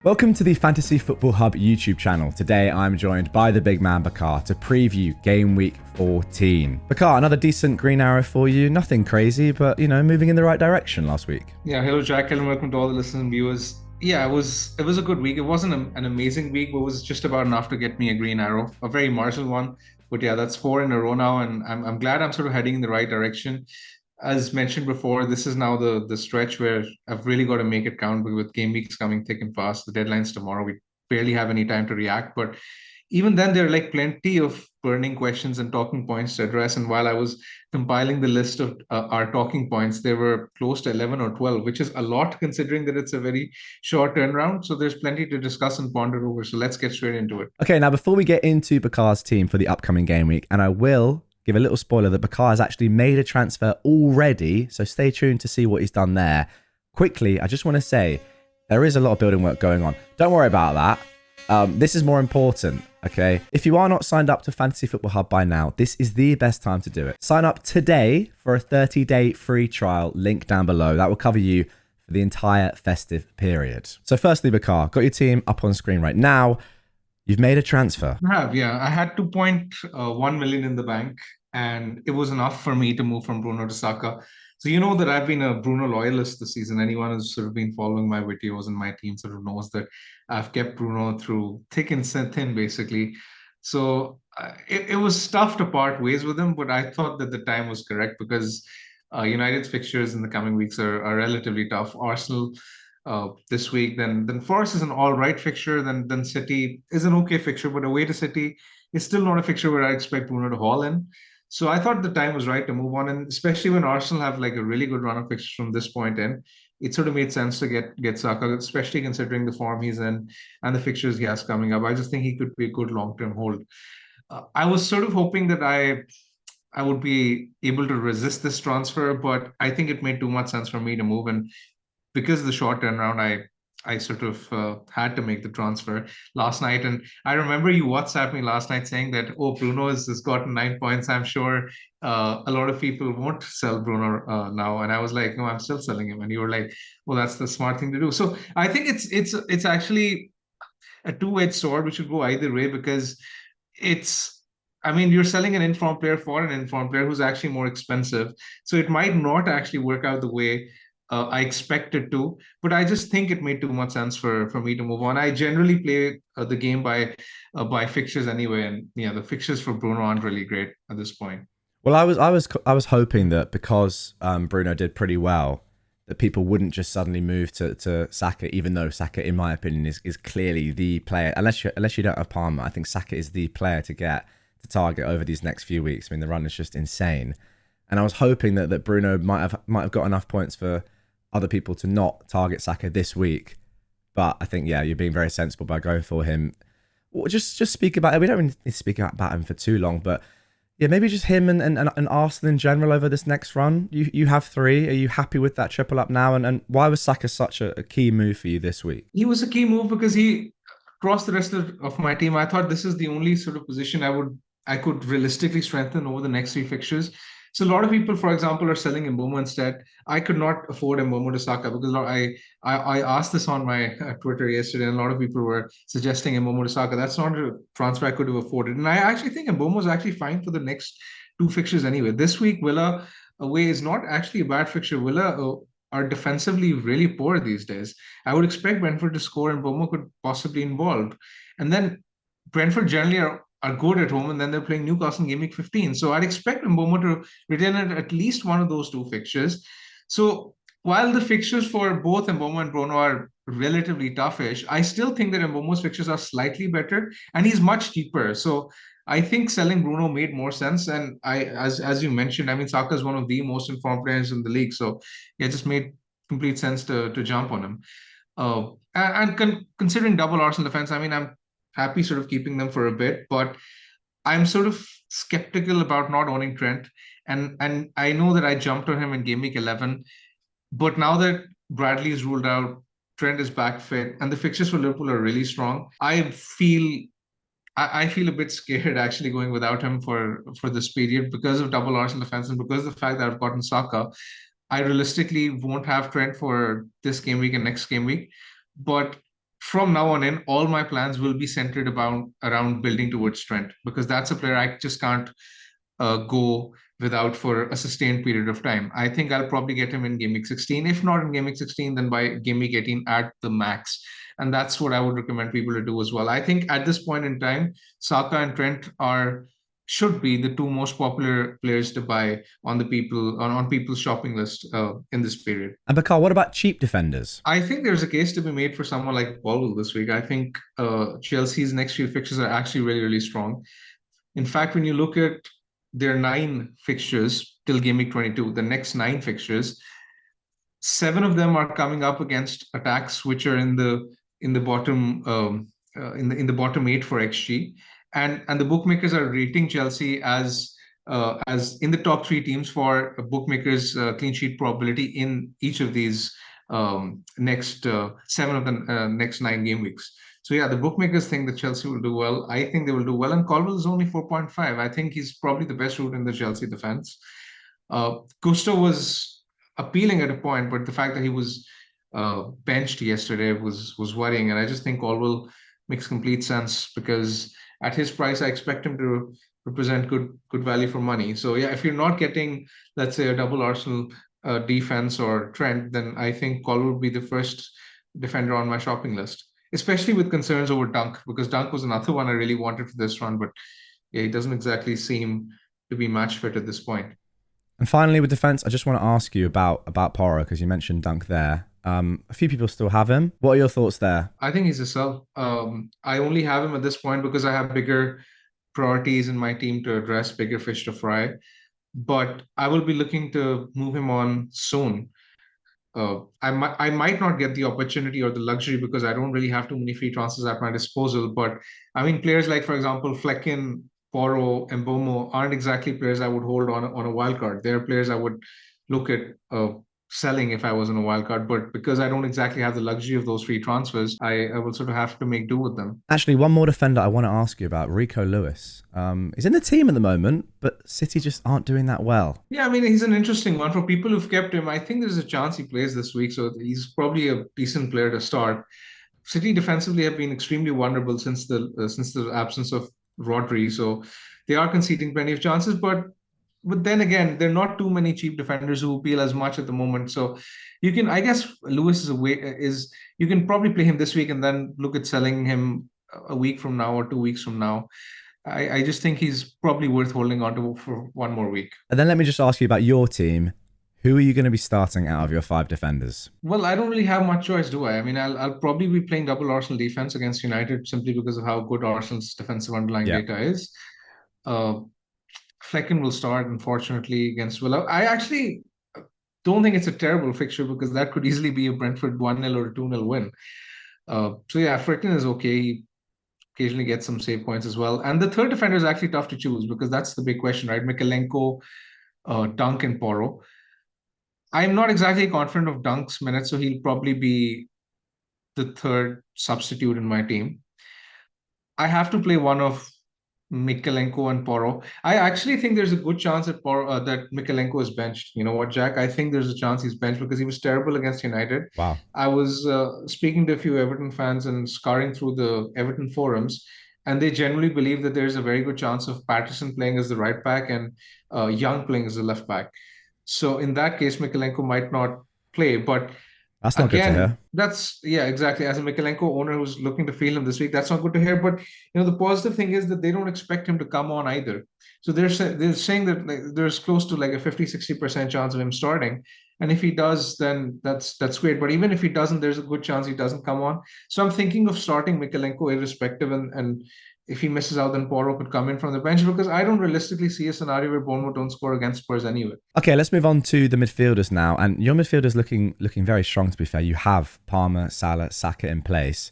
Welcome to the Fantasy Football Hub YouTube channel. Today I'm joined by the big man Bakar to preview Game Week 14. Bakar, another decent green arrow for you. Nothing crazy, but moving in the right direction last week. Yeah, hello Jack, and welcome to all the listeners and viewers. Yeah, it was a good week. It wasn't an amazing week, but it was just about enough to get me a green arrow, a very marginal one. But yeah, that's four in a row now, and I'm glad I'm sort of heading in the right direction. As mentioned before, this is now the stretch where I've really got to make it count. With game weeks coming thick and fast, the deadline's tomorrow. We barely have any time to react, but even then there are like plenty of burning questions and talking points to address. And while I was compiling the list of our talking points, there were close to 11 or 12, which is a lot considering that it's a very short turnaround. So there's plenty to discuss and ponder over. So let's get straight into it. Okay, now before we get into Bakar's team for the upcoming game week, and I will give a little spoiler that Bakar has actually made a transfer already, so stay tuned to see what he's done there. Quickly, I just want to say there is a lot of building work going on. Don't worry about that. This is more important, okay? If you are not signed up to Fantasy Football Hub by now, this is the best time to do it. Sign up today for a 30-day free trial, link down below. That will cover you for the entire festive period. So firstly, Bakar, got your team up on screen right now. You've made a transfer. I had 2.1 million in the bank, and it was enough for me to move from Bruno to Saka. So you know that I've been a Bruno loyalist this season. Anyone who's sort of been following my videos and my team sort of knows that I've kept Bruno through thick and thin, basically. So it was tough to part ways with him, but I thought that the time was correct because United's fixtures in the coming weeks are relatively tough. Arsenal this week, then Forest is an all right fixture. Then City is an okay fixture, but away to City is still not a fixture where I expect Bruno to haul in. So I thought the time was right to move on, and especially when Arsenal have like a really good run of fixtures from this point in, it sort of made sense to get Saka, especially considering the form he's in and the fixtures he has coming up. I just think he could be a good long-term hold. I was sort of hoping that I would be able to resist this transfer, but I think it made too much sense for me to move. And because of the short turnaround, I sort of had to make the transfer last night. And I remember you WhatsApped me last night saying that, oh, Bruno has gotten 9 points. I'm sure a lot of people won't sell Bruno now. And I was like, no, I'm still selling him. And you were like, well, that's the smart thing to do. So I think it's actually a two-edged sword, which would go either way because it's I mean, you're selling an informed player for an informed player who's actually more expensive. So it might not actually work out the way I expect it to, but I just think it made too much sense for me to move on. I generally play the game by fixtures anyway, and yeah, the fixtures for Bruno aren't really great at this point. Well, I was hoping that because Bruno did pretty well, that people wouldn't just suddenly move to Saka, even though Saka, in my opinion, is clearly the player. Unless you don't have Palmer, I think Saka is the player to get to target over these next few weeks. I mean, the run is just insane, and I was hoping that Bruno might have got enough points for other people to not target Saka this week. But I think, yeah, you're being very sensible by going for him. Well, just speak about it. We don't need to speak about him for too long, but yeah, maybe just him and Arsenal in general over this next run. You have three. Are you happy with that triple up now? And why was Saka such a key move for you this week? He was a key move because he crossed the rest of my team. I thought this is the only sort of position I could realistically strengthen over the next three fixtures. So a lot of people, for example, are selling Mbomo instead. I could not afford Mbomo to Saka because I asked this on my Twitter yesterday, and a lot of people were suggesting Mbomo to Saka. That's not a transfer I could have afforded, and I actually think Mbomo is actually fine for the next two fixtures anyway. This week, Villa away is not actually a bad fixture. Villa are defensively really poor these days. I would expect Brentford to score, and Mbomo could possibly involve. And then Brentford generally are good at home, and then they're playing Newcastle in Gameweek 15. So I'd expect Mbomo to retain at least one of those two fixtures. So while the fixtures for both Mbomo and Bruno are relatively toughish, I still think that Mbomo's fixtures are slightly better, and he's much cheaper. So I think selling Bruno made more sense. And as you mentioned, I mean, Saka is one of the most informed players in the league. So it just made complete sense to jump on him. Considering double Arsenal defense, I mean, I'm happy sort of keeping them for a bit, but I'm sort of skeptical about not owning Trent. And I know that I jumped on him in game week 11, but now that Bradley is ruled out, Trent is back fit, and the fixtures for Liverpool are really strong. I feel a bit scared actually going without him for this period because of double Arsenal defense and because of the fact that I've gotten Saka. I realistically won't have Trent for this game week and next game week, but from now on in, all my plans will be centered about around building towards Trent, because that's a player I just can't go without for a sustained period of time. I think I'll probably get him in Game Week 16. If not in Game Week 16, then by Game Week 18 at the max. And that's what I would recommend people to do as well. I think at this point in time, Saka and Trent are should be the two most popular players to buy on the people on people's shopping list in this period. And Bakar, what about cheap defenders? I think there's a case to be made for someone like Paul this week. I think Chelsea's next few fixtures are actually really, really strong. In fact, when you look at their 9 fixtures till Game Week 22, the next 9 fixtures, 7 of them are coming up against attacks which are in the bottom in the bottom 8 for XG, and the bookmakers are rating Chelsea as in the top 3 teams for bookmakers clean sheet probability in each of these next 7 of the next 9 game weeks. So yeah, the bookmakers think that Chelsea will do well. I think they will do well, and Colwill is only 4.5. I think he's probably the best route in the Chelsea defense. Gusto was appealing at a point, but the fact that he was benched yesterday was worrying, and I just think Colwill makes complete sense because at his price, I expect him to represent good value for money. So yeah, if you're not getting, let's say, a double Arsenal defense or Trent, then I think Colwill would be the first defender on my shopping list, especially with concerns over Dunk, because Dunk was another one I really wanted for this run, but yeah, he doesn't exactly seem to be match fit at this point. And finally, with defense, I just want to ask you about Porro because you mentioned Dunk there. A few people still have him. What are your thoughts there? I think he's a sell. I only have him at this point because I have bigger priorities in my team to address, bigger fish to fry. But I will be looking to move him on soon. I might not get the opportunity or the luxury because I don't really have too many free transfers at my disposal. But I mean, players like, for example, Flecken, Porro, and Mbomo aren't exactly players I would hold on a wild card. They're players I would look at selling if I was on a wild card. But because I don't exactly have the luxury of those free transfers, I will sort of have to make do with them. Actually, one more defender I want to ask you about, Rico Lewis. He's in the team at the moment, but City just aren't doing that well. Yeah, I mean, he's an interesting one for people who've kept him. I think there's a chance he plays this week, so he's probably a decent player to start. City defensively have been extremely vulnerable since the absence of Rodri, so they are conceding plenty of chances. But then again, there are not too many cheap defenders who appeal as much at the moment. So you can, I guess, Lewis is a way is you can probably play him this week and then look at selling him a week from now or 2 weeks from now. I just think he's probably worth holding on to for one more week. And then let me just ask you about your team. Who are you going to be starting out of your 5 defenders? Well, I don't really have much choice, do I? I mean, I'll probably be playing double Arsenal defense against United simply because of how good Arsenal's defensive underlying Yeah. data is. Uh, Flecken will start, unfortunately, against Villa. I actually don't think it's a terrible fixture because that could easily be a Brentford 1-0 or a 2-0 win. So yeah, Flecken is okay. He occasionally gets some save points as well. And the third defender is actually tough to choose because that's the big question, right? Mykolenko, Dunk, and Porro. I'm not exactly confident of Dunk's minutes, so he'll probably be the third substitute in my team. I have to play one of Mykolenko and Porro. I actually think there's a good chance that that Mykolenko is benched. You know what, Jack? I think there's a chance he's benched because he was terrible against United. Wow. I was speaking to a few Everton fans and scouring through the Everton forums, and they generally believe that there's a very good chance of Patterson playing as the right back and Young playing as the left back. So in that case, Mykolenko might not play, but That's not good to hear. that's yeah, exactly. As a Mykolenko owner who's looking to field him this week, that's not good to hear. But the positive thing is that they don't expect him to come on either. So they're saying that like, there's close to like a 50-60% chance of him starting. And if he does, then that's great. But even if he doesn't, there's a good chance he doesn't come on. So I'm thinking of starting Mykolenko irrespective, and if he misses out, then Porro could come in from the bench because I don't realistically see a scenario where Bournemouth don't score against Spurs anyway. Okay, let's move on to the midfielders now. And your midfielders looking very strong, to be fair. You have Palmer, Salah, Saka in place.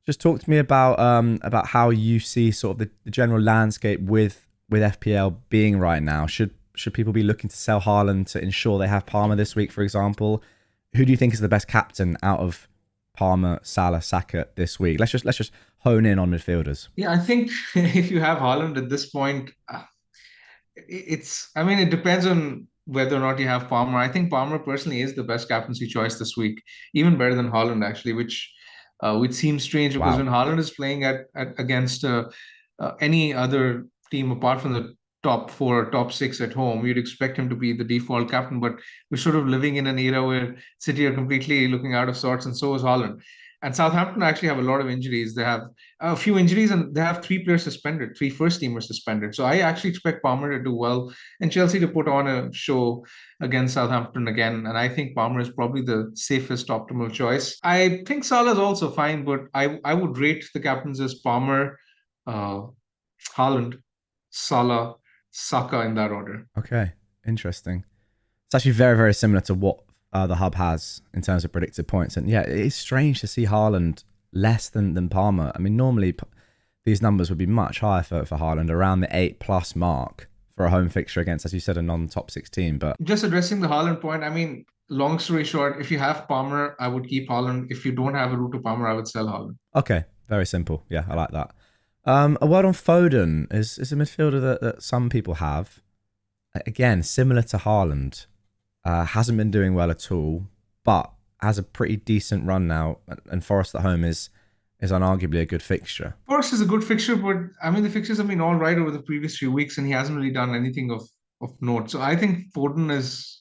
Just talk to me about how you see sort of the general landscape with FPL being right now. Should people be looking to sell Haaland to ensure they have Palmer this week, for example? Who do you think is the best captain out of Palmer, Salah, Saka this week? Let's just hone in on midfielders. Yeah, I think if you have Haaland at this point, I mean, it depends on whether or not you have Palmer. I think Palmer personally is the best captaincy choice this week, even better than Haaland, actually, which which seems strange because Wow. when Haaland is playing against any other team apart from the top four or top six at home, you'd expect him to be the default captain. But we're sort of living in an era where City are completely looking out of sorts, and so is Haaland. And Southampton actually have a lot of injuries. They have a few injuries, and they have three players suspended, three first teamers suspended. So I actually expect Palmer to do well and Chelsea to put on a show against Southampton again. And I think Palmer is probably the safest optimal choice. I think Salah is also fine, but I would rate the captains as Palmer, uh, Haaland, Salah, Saka in that order. Okay. Interesting. It's actually very, very similar to what the hub has in terms of predicted points. And yeah, it's strange to see Haaland less than Palmer. I mean, normally these numbers would be much higher for Haaland, around the 8+ mark for a home fixture against, as you said, a non-top 16. But Just addressing the Haaland point, I mean, long story short, if you have Palmer, I would keep Haaland. If you don't have a route to Palmer, I would sell Haaland. okay, very simple. Yeah, I like that. A word on Foden is a midfielder that some people have. Again, similar to Haaland, hasn't been doing well at all, but has a pretty decent run now. And Forest at home is unarguably a good fixture. Forest is a good fixture, but I mean the fixtures have been all right over the previous few weeks, and he hasn't really done anything of note. So I think Foden is,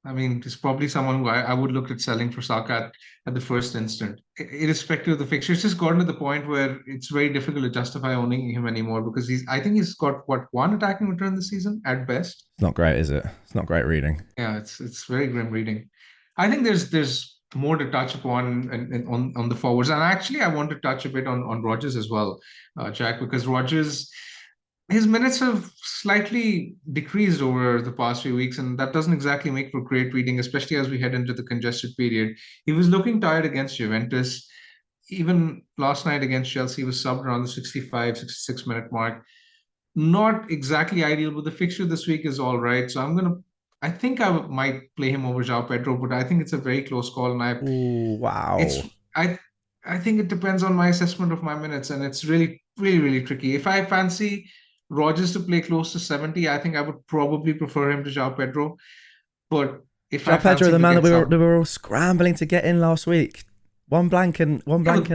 I mean, is probably someone who I would look at selling for Saka at the first instant. Irrespective of the fixture, it's just gotten to the point where it's very difficult to justify owning him anymore because I think he's got what, one attacking return this season at best. It's not great, is it? It's not great reading. Yeah, it's very grim reading. I think there's more to touch upon on the forwards, and actually I want to touch a bit on Rogers as well, Jack, because Rogers, his minutes have slightly decreased over the past few weeks, and that doesn't exactly make for great reading, especially as we head into the congested period. He was looking tired against Juventus. Even last night against Chelsea, he was subbed around the 65, 66 minute mark. Not exactly ideal, but the fixture this week is all right. So I think might play him over João Pedro, but I think it's a very close call, and Ooh, it's wow. I I think it depends on my assessment of my minutes, and it's really, really, really tricky. If I fancy Rogers to play close to 70, I think I would probably prefer him to João Pedro. But if I João Pedro, fancy the him to man that get we some, were all scrambling to get in last week. One blank and yeah, but,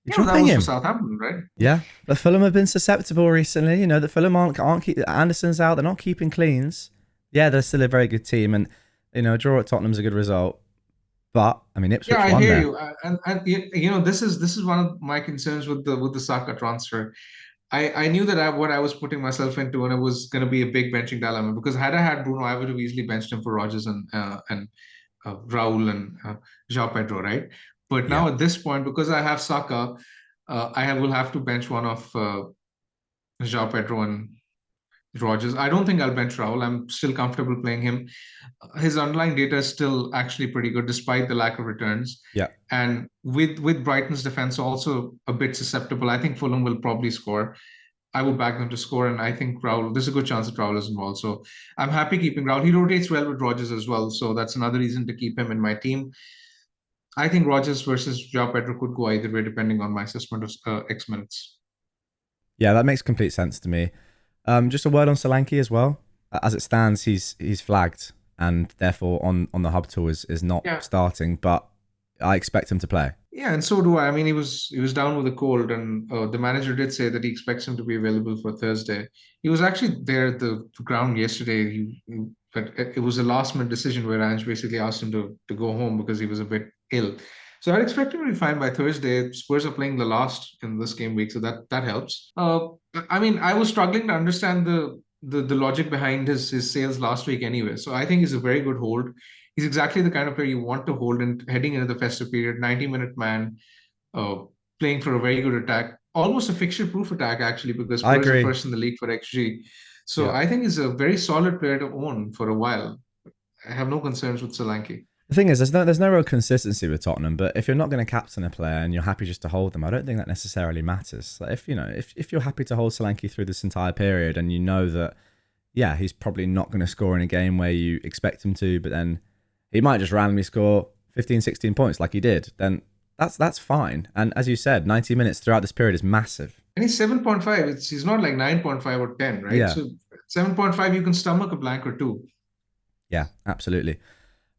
you're that dropping was for him. Southampton, right? Yeah, but Fulham have been susceptible recently. You know that Fulham aren't keep Anderson's out. They're not keeping cleans. Yeah, they're still a very good team, and a draw at Tottenham's a good result. But I mean, Yeah, Ipswich I won hear there. you. And this is one of my concerns with the Saka transfer. I knew that what I was putting myself into, and it was going to be a big benching dilemma because had I had Bruno, I would have easily benched him for Rogers and Raul and João Pedro, right? But Yeah, now at this point, because I have Saka, will have to bench one of João Pedro and Rogers. I don't think I'll bench Raul. I'm still comfortable playing him. His underlying data is still actually pretty good despite the lack of returns. yeah, And with Brighton's defense also a bit susceptible, I think Fulham will probably score. I would back them to score, and I think Raul, there's a good chance that Raul is involved. So I'm happy keeping Raul. He rotates well with Rogers as well. So that's another reason to keep him in my team. I think Rogers versus João Pedro could go either way depending on my assessment of X minutes. yeah. That makes complete sense to me. Just a word on Solanke as well. As it stands, he's flagged and therefore on the hub tool is not Yeah. starting. But I expect him to play. Yeah, and so do I. I mean, he was down with a cold, and the manager did say that he expects him to be available for Thursday. He was actually there at the ground yesterday. But it was a last minute decision where Ange basically asked him to go home because he was a bit ill. So I'd expect him to be fine by Thursday. Spurs are playing the last in this game week, so that helps. I mean, I was struggling to understand the logic behind his sales last week anyway. So I think he's a very good hold. He's exactly the kind of player you want to hold in heading into the festive period. 90-minute man, uh, playing for a very good attack, almost a fixture-proof attack actually, because I Spurs are agree. first in the league for XG. So Yeah. I think he's a very solid player to own for a while. I have no concerns with Solanke. The thing is, there's no real consistency with Tottenham. But if you're not going to captain a player and you're happy just to hold them, I don't think that necessarily matters. Like if you're happy to hold Solanke through this entire period and you know that, yeah, he's probably not going to score in a game where you expect him to, but then he might just randomly score 15, 16 points like he did, then that's fine. And as you said, 90 minutes throughout this period is massive. And he's 7.5. He's not like 9.5 or 10, right? Yeah, So 7.5, you can stomach a blank or two. yeah, absolutely.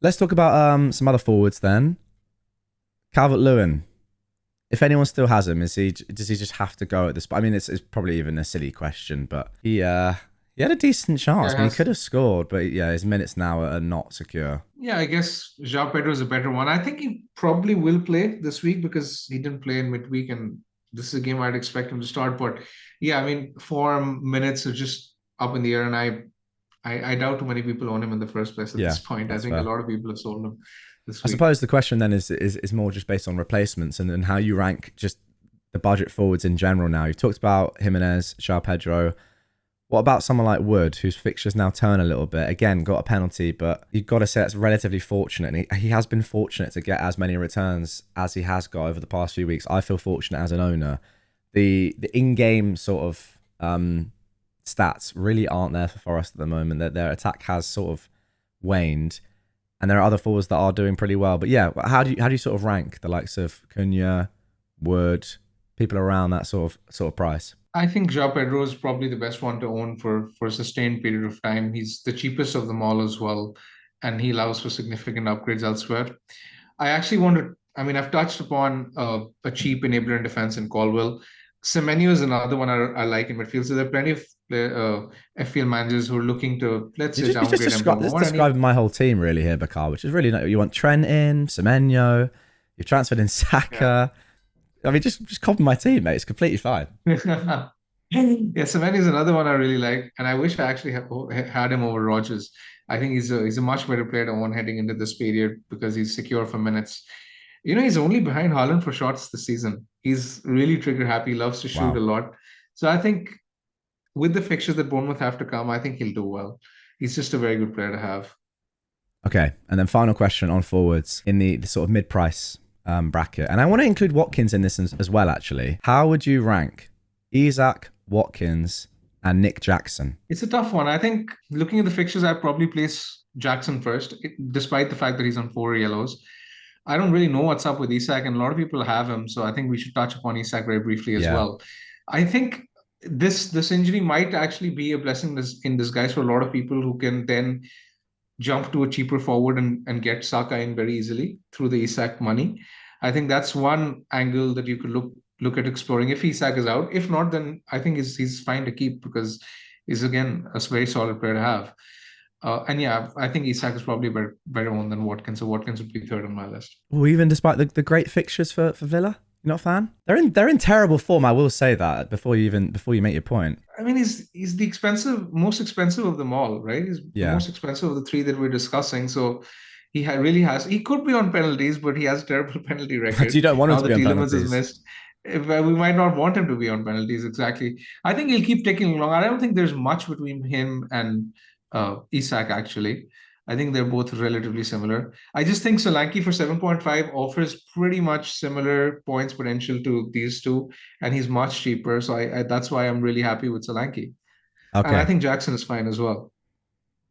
Let's talk about some other forwards then. Calvert-Lewin. If anyone still has him, does he just have to go at this? I mean, it's probably even a silly question, but he had a decent chance. I mean, he could have scored, but yeah, his minutes now are not secure. Yeah, I guess João Pedro is a better one. I think he probably will play this week because he didn't play in midweek, and this is a game I'd expect him to start. But yeah, I mean, form minutes are just up in the air, and I doubt too many people own him in the first place at this point. I think a lot of people have sold him this week. I suppose the question then is more just based on replacements and how you rank just the budget forwards in general now. You've talked about Jimenez, João Pedro. What about someone like Wood, whose fixtures now turn a little bit? Again, got a penalty, but you've got to say that's relatively fortunate. And he has been fortunate to get as many returns as he has got over the past few weeks. I feel fortunate as an owner. The in-game sort of stats really aren't there for Forest at the moment. Their attack has sort of waned, and there are other forwards that are doing pretty well. But yeah, how do you sort of rank the likes of Cunha, Wood, people around that sort of price? I think João Pedro is probably the best one to own for a sustained period of time. He's the cheapest of them all as well, and he allows for significant upgrades elsewhere. I actually want to, I mean, I've touched upon a cheap enabler in defense in Caldwell. Semenyo is another one I like in midfield. So there are plenty of FPL managers who are looking to, let's say, downgrade him. Just describing my whole team really here, Bakar, which is really not, you want Trent in, Semenyo, you've transferred in Saka. Yeah. I mean, just copy my team, mate. It's completely fine. Yeah, Semenyo is another one I really like, and I wish I actually had him over Rodgers. I think he's a much better player to own heading into this period because he's secure for minutes. You know, he's only behind Haaland for shots this season. He's really trigger happy, loves to shoot a lot. So I think with the fixtures that Bournemouth have to come, I think he'll do well. He's just a very good player to have. Okay, and then final question on forwards in the sort of mid-price bracket. And I want to include Watkins in this as well, actually. How would you rank Isak, Watkins, and Nick Jackson? It's a tough one. I think looking at the fixtures, I'd probably place Jackson first, despite the fact that he's on 4 yellows. I don't really know what's up with Isak, and a lot of people have him, so I think we should touch upon Isak very briefly as well. I think this injury might actually be a blessing in disguise for a lot of people who can then jump to a cheaper forward and get Saka in very easily through the Isak money. I think that's one angle that you could look at exploring if Isak is out. If not, then I think he's fine to keep because he's, again, a very solid player to have. And yeah, I think Isak is probably a better one than Watkins. So Watkins would be third on my list. Well, even despite the great fixtures for Villa, you're not a fan? They're in terrible form. I will say that before you make your point. I mean, he's the most expensive of them all, right? He's the most expensive of the three that we're discussing. So he really has. He could be on penalties, but he has a terrible penalty record. You don't want him to be on penalties. Is missed. We might not want him to be on penalties, exactly. I think he'll keep ticking along. I don't think there's much between him and Isak, actually. I think they're both relatively similar. I just think Solanke for 7.5 offers pretty much similar points potential to these two, and he's much cheaper. So that's why I'm really happy with Solanke. Okay. And I think Jackson is fine as well.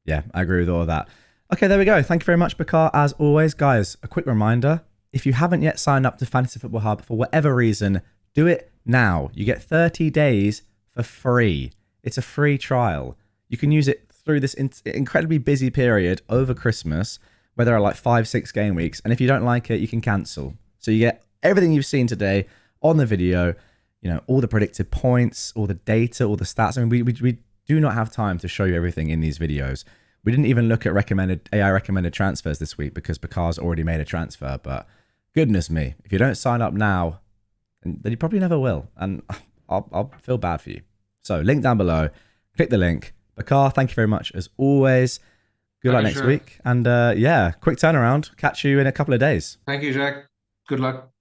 Yeah, I agree with all of that. Okay, there we go. Thank you very much, Bakar. As always, guys, a quick reminder. If you haven't yet signed up to Fantasy Football Hub for whatever reason, do it now. You get 30 days for free. It's a free trial. You can use it through this incredibly busy period over Christmas, where there are like 5-6 game weeks. And if you don't like it, you can cancel. So you get everything you've seen today on the video, you know, all the predicted points, all the data, all the stats. I mean, we do not have time to show you everything in these videos. We didn't even look at AI recommended transfers this week because Bakar's already made a transfer. But goodness me, if you don't sign up now, then you probably never will. And I'll feel bad for you. So link down below, click the link. Bakar, thank you very much as always. Good luck next week. And yeah, quick turnaround. Catch you in a couple of days. Thank you, Jack. Good luck.